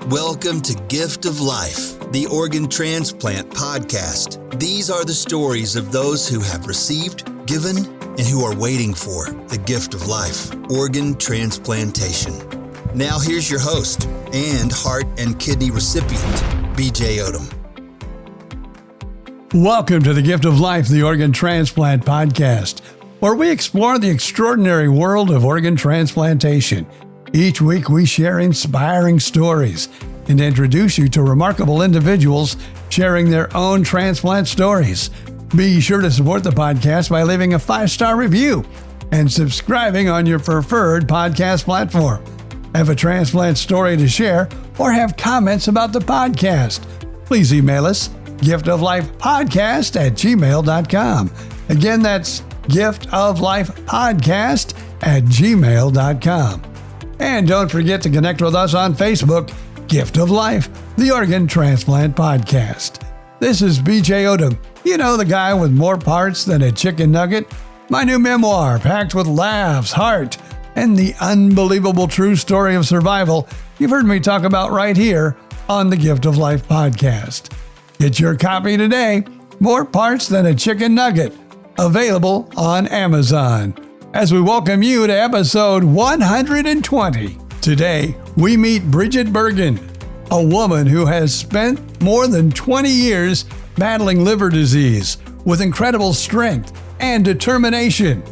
Welcome to Gift of Life, the Organ Transplant Podcast. These are the stories of those who have received, given, and who are waiting for the gift of life, organ transplantation. Now here's your host and heart and kidney recipient, BJ Odom. Welcome to the Gift of Life, the Organ Transplant Podcast, where we explore the extraordinary world of organ transplantation. Each week, we share inspiring stories and introduce you to remarkable individuals sharing their own transplant stories. Be sure to support the podcast by leaving a 5-star review and subscribing on your preferred podcast platform. Have a transplant story to share or have comments about the podcast? Please email us, giftoflifepodcast@gmail.com. Again, that's giftoflifepodcast@gmail.com. And don't forget to connect with us on Facebook, Gift of Life, the Organ Transplant Podcast. This is BJ Odom, the guy with more parts than a chicken nugget. My new memoir, packed with laughs, heart, and the unbelievable true story of survival you've heard me talk about right here on the Gift of Life Podcast. Get your copy today, More Parts Than a Chicken Nugget, available on Amazon. As we welcome you to episode 120. Today, we meet Brigid Bergan, a woman who has spent more than 20 years battling liver disease with incredible strength and determination.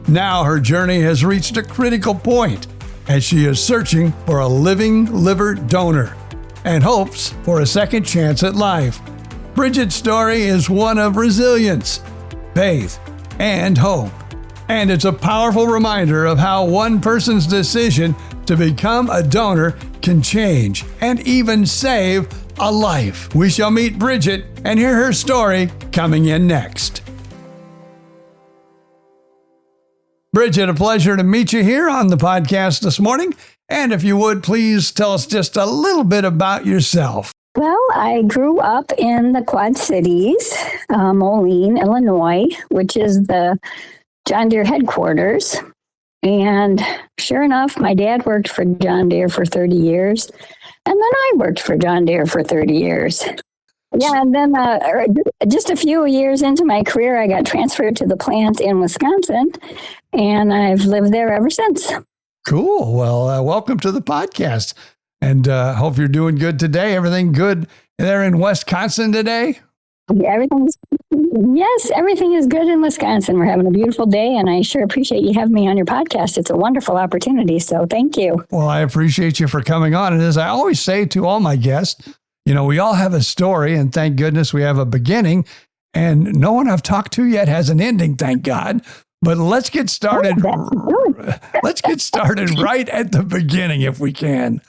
Now her journey has reached a critical point as she is searching for a living liver donor and hopes for a second chance at life. Brigid's story is one of resilience, faith, and hope. And it's a powerful reminder of how one person's decision to become a donor can change and even save a life. We shall meet Brigid and hear her story coming in next. Brigid, a pleasure to meet you here on the podcast this morning. And if you would, please tell us just a little bit about yourself. Well, I grew up in the Quad Cities, Moline, Illinois, which is the John Deere headquarters. And sure enough, my dad worked for John Deere for 30 years. And then I worked for John Deere for 30 years. Yeah, and then just a few years into my career, I got transferred to the plant in Wisconsin. And I've lived there ever since. Cool. Well, welcome to the podcast. And hope you're doing good today. Everything good there in Wisconsin today? Everything is good in Wisconsin. We're having a beautiful day, and I sure appreciate you having me on your podcast. It's a wonderful opportunity, so thank you. Well, I appreciate you for coming on. And as I always say to all my guests, we all have a story, and thank goodness we have a beginning, and no one I've talked to yet has an ending, thank God. But let's get started. Let's get started right at the beginning if we can.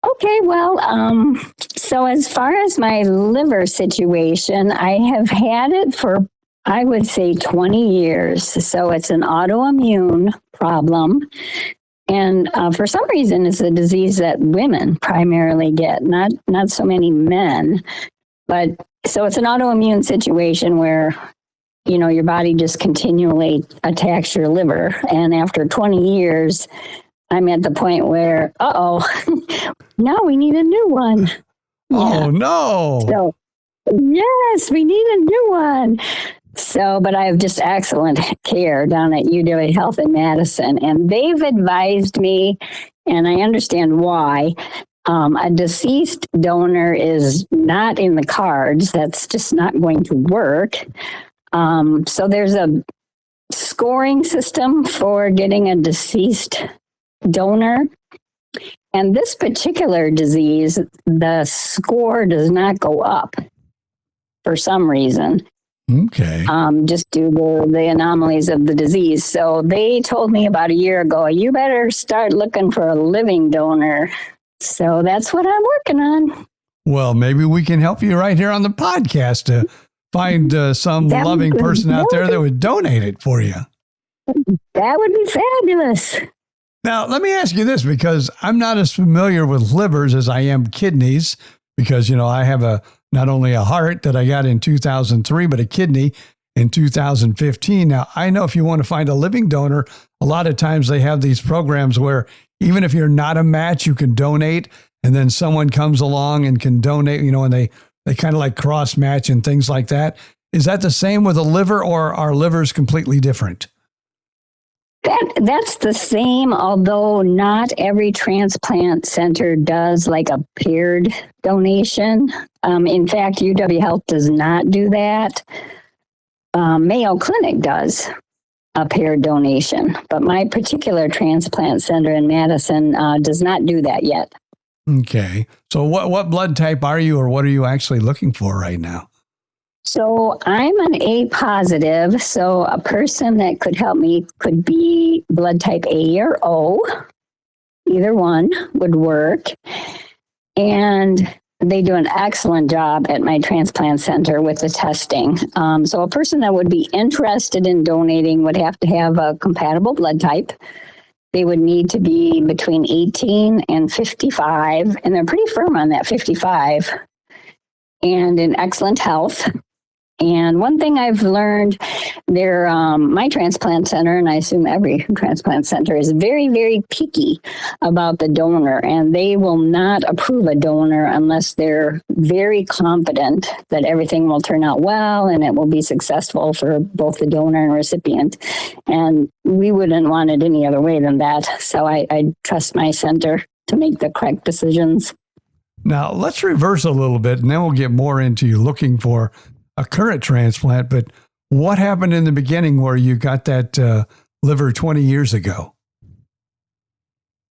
Okay, well, so as far as my liver situation, I have had it for, I would say, 20 years. So it's an autoimmune problem. And for some reason, it's a disease that women primarily get, not so many men. But so it's an autoimmune situation where, your body just continually attacks your liver. And after 20 years, I'm at the point where, now we need a new one. Oh, no. So, yes, we need a new one. So, but I have just excellent care down at UW Health in Madison, and they've advised me, and I understand why, a deceased donor is not in the cards. That's just not going to work. So there's a scoring system for getting a deceased donor. And this particular disease, the score does not go up for some reason. Okay. Just due to the anomalies of the disease. So they told me about a year ago, you better start looking for a living donor. So that's what I'm working on. Well, maybe we can help you right here on the podcast to find some loving person out there that would donate it for you. That would be fabulous. Now, let me ask you this, because I'm not as familiar with livers as I am kidneys, because, I have not only a heart that I got in 2003, but a kidney. in 2015. Now, I know if you want to find a living donor, a lot of times they have these programs where even if you're not a match, you can donate, and then someone comes along and can donate, and they kind of like cross match and things like that. Is that the same with a liver, or are livers completely different? That's the same, although not every transplant center does like a paired donation. In fact, UW Health does not do that. Mayo Clinic does a paired donation, but my particular transplant center in Madison does not do that yet. Okay. So what blood type are you, or what are you actually looking for right now? So I'm an A positive. So a person that could help me could be blood type A or O. Either one would work. And they do an excellent job at my transplant center with the testing. So a person that would be interested in donating would have to have a compatible blood type. They would need to be between 18 and 55, and they're pretty firm on that 55, and in excellent health. And one thing I've learned, my transplant center, and I assume every transplant center, is very, very picky about the donor, and they will not approve a donor unless they're very confident that everything will turn out well and it will be successful for both the donor and recipient. And we wouldn't want it any other way than that. So I trust my center to make the correct decisions. Now, let's reverse a little bit, and then we'll get more into you looking for a current transplant. But what happened in the beginning where you got that liver 20 years ago?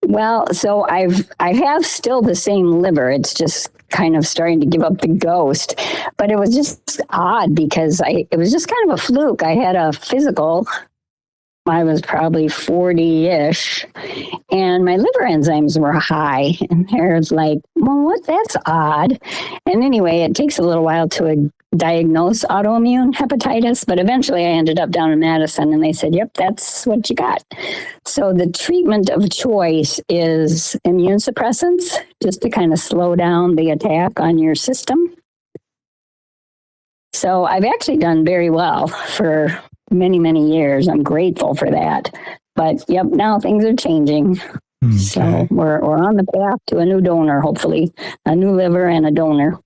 Well, so I have still the same liver. It's just kind of starting to give up the ghost. But it was just odd because it was just kind of a fluke. I had a physical. I was probably 40-ish, and my liver enzymes were high. And there's like, well, that's odd. And anyway, it takes a little while to diagnose autoimmune hepatitis, but eventually I ended up down in Madison, and they said, yep, that's what you got. So the treatment of choice is immune suppressants, just to kind of slow down the attack on your system. So I've actually done very well for many, many years. I'm grateful for that. But yep, now things are changing. Okay. So we're on the path to a new donor, hopefully, a new liver and a donor.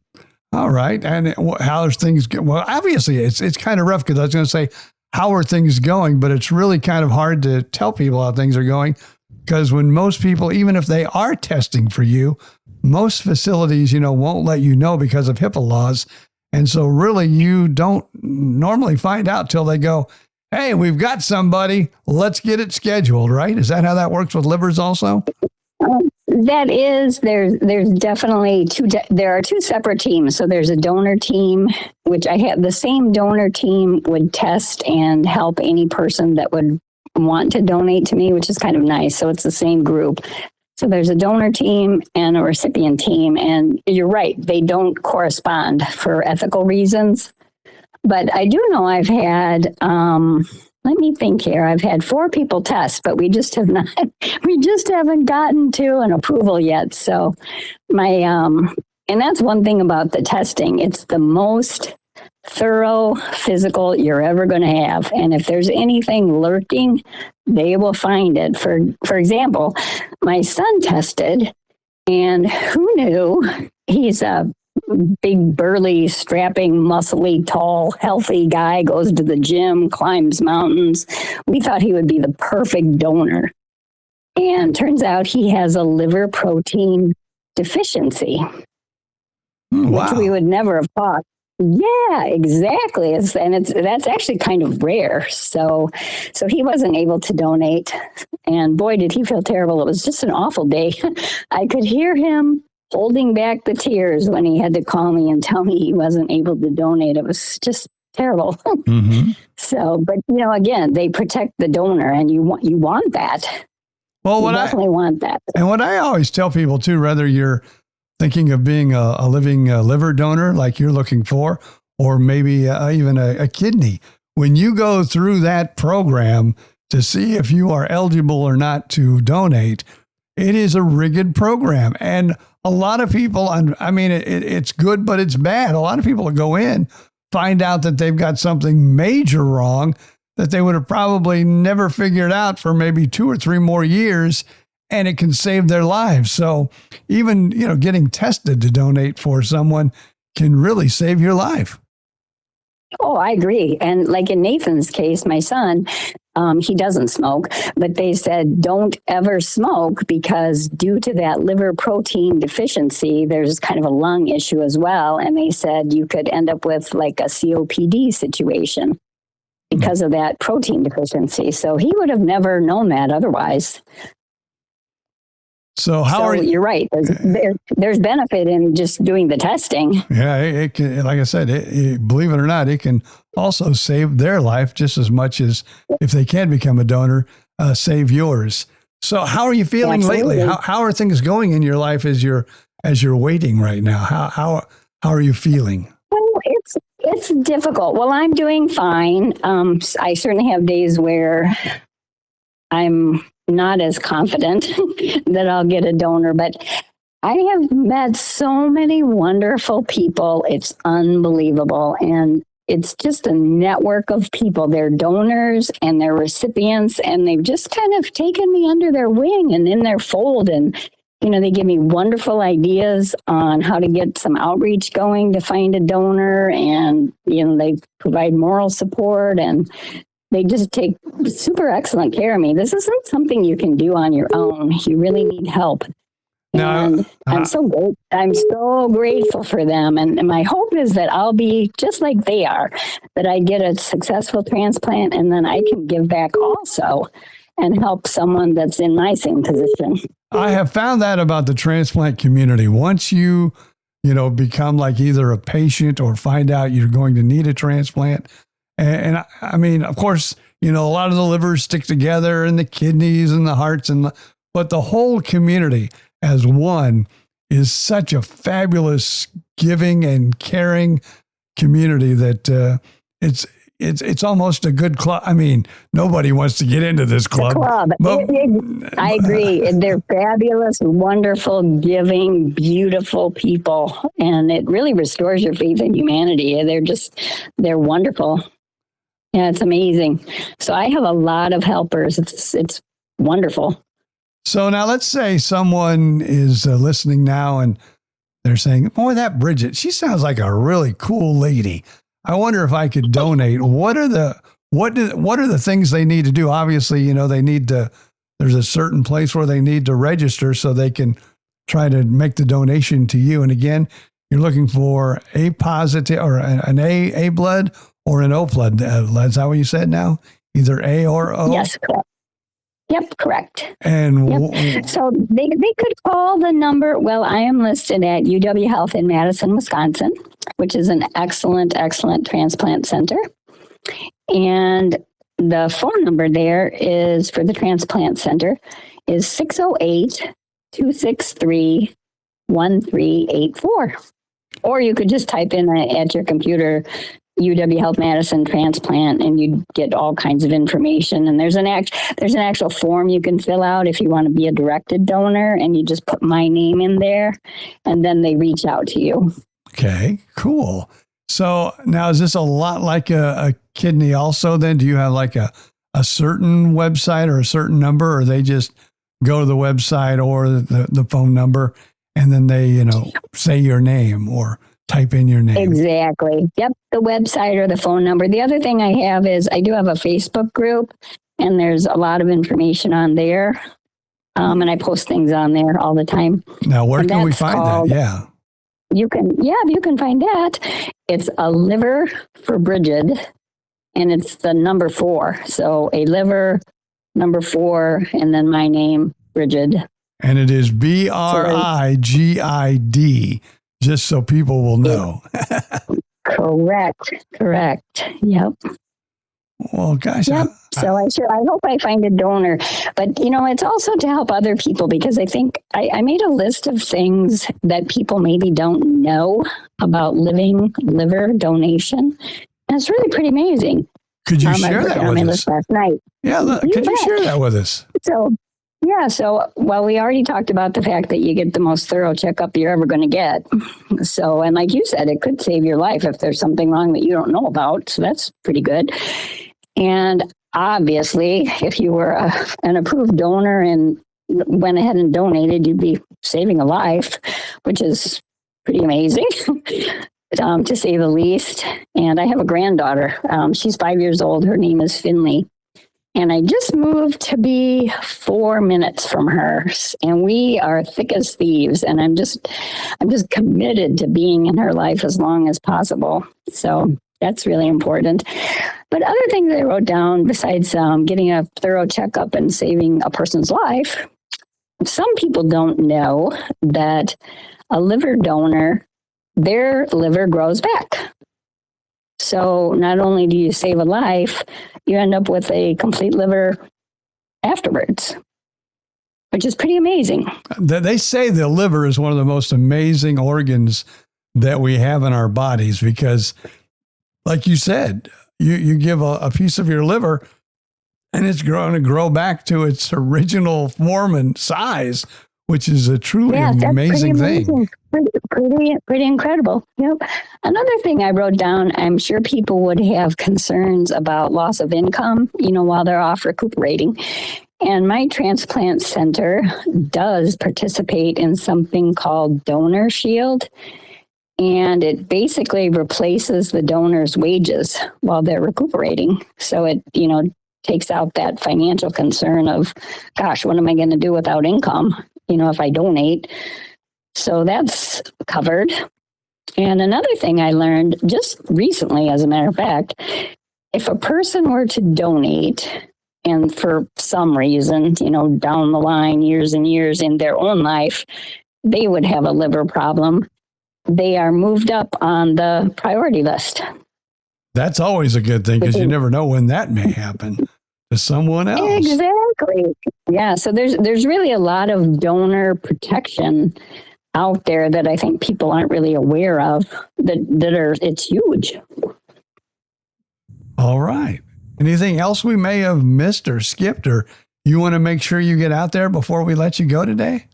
All right. And how's things going? Well, obviously it's kind of rough because I was going to say, how are things going? But it's really kind of hard to tell people how things are going because when most people, even if they are testing for you, most facilities, won't let you know because of HIPAA laws. And so really you don't normally find out till they go, hey, we've got somebody, let's get it scheduled, right? Is that how that works with livers also? That is, there's definitely there are two separate teams. So there's a donor team, which I have. The same donor team would test and help any person that would want to donate to me, which is kind of nice. So it's the same group. So there's a donor team and a recipient team. And you're right, they don't correspond for ethical reasons. But I do know I've had, let me think here. I've had 4 people test, but we just haven't gotten to an approval yet. So and that's one thing about the testing. It's the most thorough physical you're ever going to have. And if there's anything lurking, they will find it. For example, my son tested, and who knew? He's a big, burly, strapping, muscly, tall, healthy guy, goes to the gym, climbs mountains. We thought he would be the perfect donor. And turns out he has a liver protein deficiency, wow. Which we would never have thought. Yeah, exactly. That's actually kind of rare. So he wasn't able to donate. And boy, did he feel terrible. It was just an awful day. I could hear him holding back the tears when he had to call me and tell me he wasn't able to donate. It was just terrible. Mm-hmm. So, but again, they protect the donor, and you want that. Well, you definitely want that. And what I always tell people too, whether you're thinking of being a living liver donor like you're looking for, or maybe even a kidney, when you go through that program to see if you are eligible or not to donate, it is a rigged program. And a lot of people, it's good, but it's bad. A lot of people will go in find out that they've got something major wrong that they would have probably never figured out for maybe 2 or 3 more years, and it can save their lives. So even, getting tested to donate for someone can really save your life. Oh, I agree. And like in Nathan's case, my son, he doesn't smoke, but they said don't ever smoke because due to that liver protein deficiency, there's kind of a lung issue as well. And they said you could end up with like a COPD situation because of that protein deficiency. So he would have never known that otherwise. So you're right. There's benefit in just doing the testing. Yeah, it can, like I said, believe it or not, it can also save their life just as much as if they can become a donor, save yours. So how are you feeling lately? How are things going in your life as you're waiting right now? How are you feeling? Well, it's difficult. Well, I'm doing fine. I certainly have days where I'm not as confident that I'll get a donor, but I have met so many wonderful people. It's unbelievable. And it's just a network of people. They're donors and they're recipients, and they've just kind of taken me under their wing and in their fold. And, they give me wonderful ideas on how to get some outreach going to find a donor. And, they provide moral support, and they just take super excellent care of me. This isn't something you can do on your own. You really need help. And I'm so grateful for them. And my hope is that I'll be just like they are, that I get a successful transplant and then I can give back also and help someone that's in my same position. I have found that about the transplant community. Once you become like either a patient or find out you're going to need a transplant, and I mean, of course, a lot of the livers stick together and the kidneys and the hearts, but the whole community as one is such a fabulous, giving and caring community that it's almost a good club. I mean, nobody wants to get into this club. But, I agree. They're fabulous, wonderful, giving, beautiful people, and it really restores your faith in humanity. They're wonderful. Yeah, it's amazing. So I have a lot of helpers. It's wonderful. So now let's say someone is listening now and they're saying, boy, that Brigid, she sounds like a really cool lady. I wonder if I could donate. What are the things they need to do? Obviously, there's a certain place where they need to register so they can try to make the donation to you. And again, you're looking for A positive or an A blood or an O blood. Is that what you said now? Either A or O? Yes, correct. Yep, correct. And so they could call the number. Well, I am listed at UW Health in Madison, Wisconsin, which is an excellent transplant center. And the phone number there is for the transplant center is 608-263-1384. Or you could just type in at your computer UW Health Madison transplant, and you get all kinds of information. And there's an actual form you can fill out if you want to be a directed donor, and you just put my name in there, and then they reach out to you. Okay, cool. So now is this a lot like a kidney also then? Do you have like a certain website or a certain number, or they just go to the website or the phone number and then they, say your name or type in your name? Exactly. Yep. The website or the phone number. The other thing I have is I do have a Facebook group, and there's a lot of information on there. And I post things on there all the time. Now, where can we find that? Yeah. You can find that. It's a liver for Brigid, and it's the number 4. So a liver, number 4, and then my name, Brigid. And it is BRIGID, just so people will know. Correct. Yep. Well, guys. Yep. So I hope I find a donor, but it's also to help other people, because I think I made a list of things that people maybe don't know about liver donation. And it's really pretty amazing. Could you share that with us? Last night. Yeah. Could you share that with us? So Yeah, so, well, we already talked about the fact that you get the most thorough checkup you're ever going to get. So, and like you said, it could save your life if there's something wrong that you don't know about. So that's pretty good. And obviously, if you were an approved donor and went ahead and donated, you'd be saving a life, which is pretty amazing, to say the least. And I have a granddaughter. She's 5 years old. Her name is Finley. And I just moved to be 4 minutes from her, and we are thick as thieves. And I'm just committed to being in her life as long as possible. So that's really important. But other things I wrote down besides getting a thorough checkup and saving a person's life, some people don't know that a liver donor, their liver grows back. So not only do you save a life, you end up with a complete liver afterwards, which is pretty amazing. They say the liver is one of the most amazing organs that we have in our bodies because, like you said, you give a piece of your liver and it's going to grow back to its original form and size, which is a truly amazing thing. Pretty incredible. Yep. Another thing I wrote down, I'm sure people would have concerns about loss of income, while they're off recuperating. And my transplant center does participate in something called Donor Shield. And it basically replaces the donor's wages while they're recuperating. So it, takes out that financial concern of, gosh, what am I going to do without income, if I donate? So that's covered. And another thing I learned just recently, as a matter of fact, if a person were to donate and for some reason, down the line, years and years in their own life, they would have a liver problem, they are moved up on the priority list. That's always a good thing because you never know when that may happen to someone else. Exactly. Yeah. So there's really a lot of donor protection out there that I think people aren't really aware of it's huge. All right. Anything else we may have missed or skipped, or you want to make sure you get out there before we let you go today?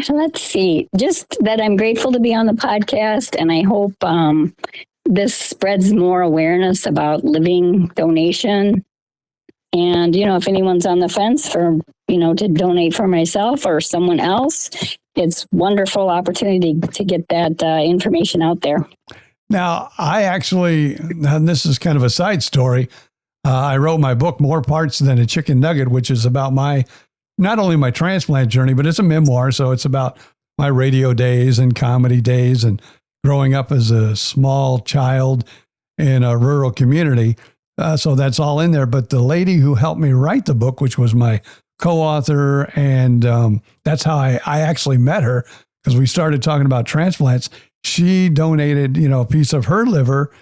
Let's see. Just that I'm grateful to be on the podcast, and I hope this spreads more awareness about living donation. And, if anyone's on the fence for, to donate for myself or someone else, it's wonderful opportunity to get that information out there. Now, and this is kind of a side story. I wrote my book, More Parts Than a Chicken Nugget, which is about not only my transplant journey, but it's a memoir. So it's about my radio days and comedy days and growing up as a small child in a rural community. So that's all in there. But the lady who helped me write the book, which was my co-author, and that's how I actually met her, because we started talking about transplants. She donated, a piece of her liver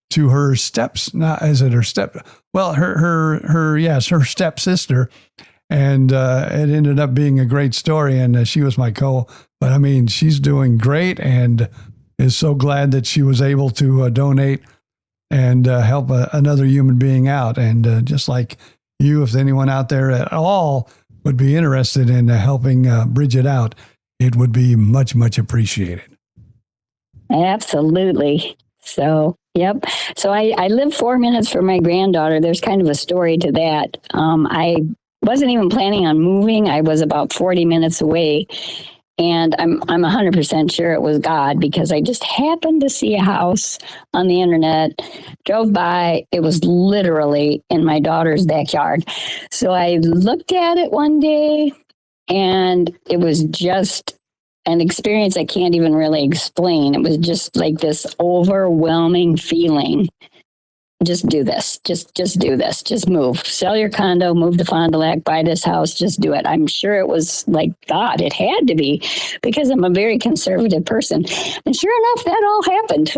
to her her stepsister. And it ended up being a great story. And she was my but I mean, she's doing great and is so glad that she was able to donate and help another human being out. And just like you, if anyone out there at all would be interested in helping Brigid out, it would be much, much appreciated. Absolutely. So, yep. So I live 4 minutes from my granddaughter. There's kind of a story to that. I wasn't even planning on moving. I was about 40 minutes away. And I'm 100% sure it was God, because I just happened to see a house on the internet, drove by. It was literally in my daughter's backyard. So I looked at it one day, and it was just an experience I can't even really explain. It was just like this overwhelming feeling. Just do this. Just do this. Just move. Sell your condo, move to Fond du Lac, buy this house. Just do it. I'm sure it was like God. It had to be, because I'm a very conservative person. And sure enough, that all happened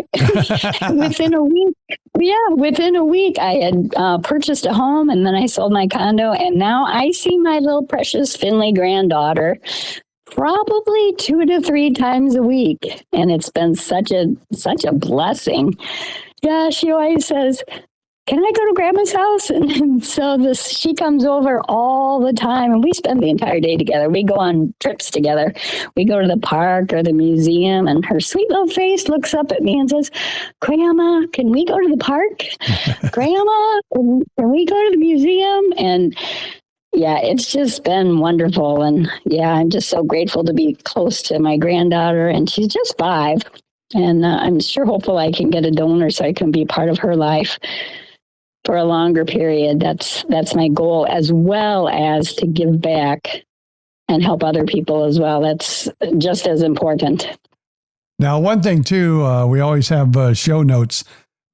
within a week. Yeah, within a week, I had purchased a home, and then I sold my condo, and now I see my little precious Finley granddaughter probably 2 to 3 times a week, and it's been such a blessing. Yeah, she always says, can I go to Grandma's house? And so she comes over all the time, and we spend the entire day together. We go on trips together. We go to the park or the museum, and her sweet little face looks up at me and says, Grandma, can we go to the park? Grandma, can we go to the museum? And yeah, it's just been wonderful. And yeah, I'm just so grateful to be close to my granddaughter, and she's just 5. And I'm sure hopeful I can get a donor so I can be part of her life for a longer period. That's my goal, as well as to give back and help other people as well. That's just as important. Now, one thing too, we always have show notes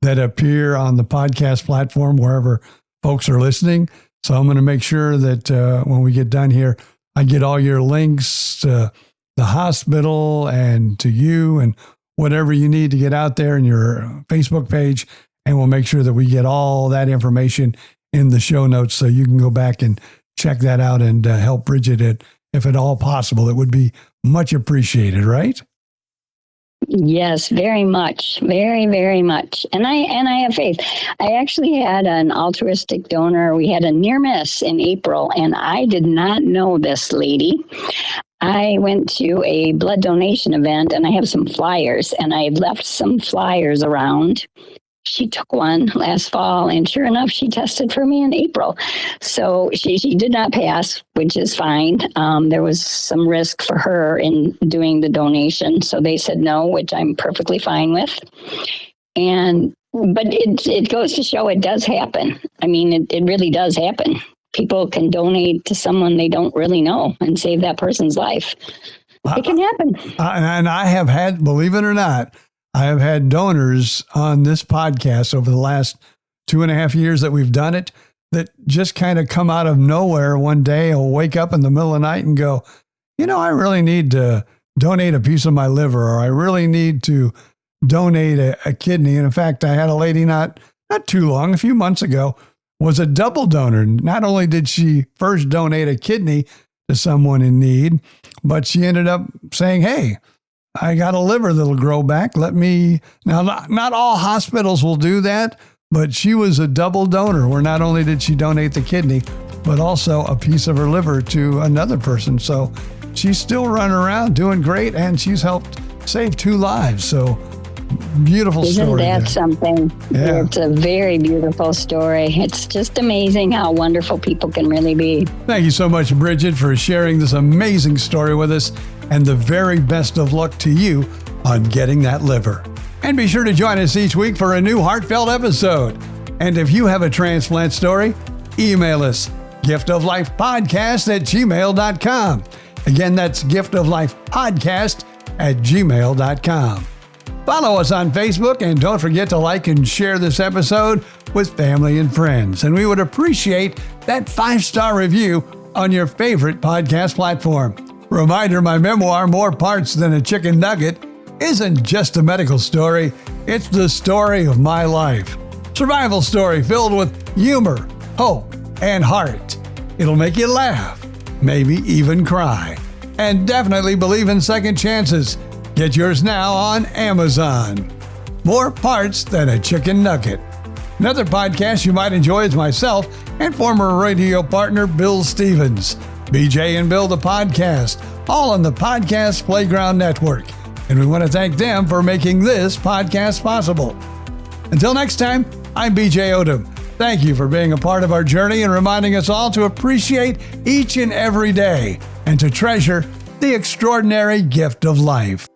that appear on the podcast platform wherever folks are listening. So I'm going to make sure that when we get done here, I get all your links to the hospital and to you and whatever you need to get out there in your Facebook page. And we'll make sure that we get all that information in the show notes so you can go back and check that out and help Brigid if at all possible. It would be much appreciated, right? Yes, very much. Very, very much. And I have faith. I actually had an altruistic donor. We had a near miss in April, and I did not know this lady. I went to a blood donation event, and I have some flyers, and I had left some flyers around. She took one last fall, and sure enough, she tested for me in April. So she did not pass, which is fine. There was some risk for her in doing the donation. So they said no, which I'm perfectly fine with. But it goes to show it does happen. I mean, it really does happen. People can donate to someone they don't really know and save that person's life. It can happen. And I have had, believe it or not, I have had donors on this podcast over the last 2.5 years that we've done it that just kind of come out of nowhere one day or wake up in the middle of the night and go, I really need to donate a piece of my liver, or I really need to donate a kidney. And in fact, I had a lady not too long, a few months ago, was a double donor. Not only did she first donate a kidney to someone in need, but she ended up saying, hey, I got a liver that'll grow back. Now, not all hospitals will do that, but she was a double donor where not only did she donate the kidney, but also a piece of her liver to another person. So she's still running around doing great, and she's helped save 2 lives. So beautiful story. Isn't that something? Yeah. It's a very beautiful story. It's just amazing how wonderful people can really be. Thank you so much, Brigid, for sharing this amazing story with us, and the very best of luck to you on getting that liver. And be sure to join us each week for a new heartfelt episode. And if you have a transplant story, email us, giftoflifepodcast@gmail.com. Again, that's giftoflifepodcast@gmail.com. Follow us on Facebook, and don't forget to like and share this episode with family and friends. And we would appreciate that 5-star review on your favorite podcast platform. Reminder, my memoir, More Parts Than a Chicken Nugget, isn't just a medical story. It's the story of my life. Survival story filled with humor, hope, and heart. It'll make you laugh, maybe even cry. And definitely believe in second chances. Get yours now on Amazon. More Parts Than a Chicken Nugget. Another podcast you might enjoy is myself and former radio partner Bill Stevens. BJ and Bill the Podcast, all on the Podcast Playground Network. And we want to thank them for making this podcast possible. Until next time, I'm BJ Odom. Thank you for being a part of our journey and reminding us all to appreciate each and every day and to treasure the extraordinary gift of life.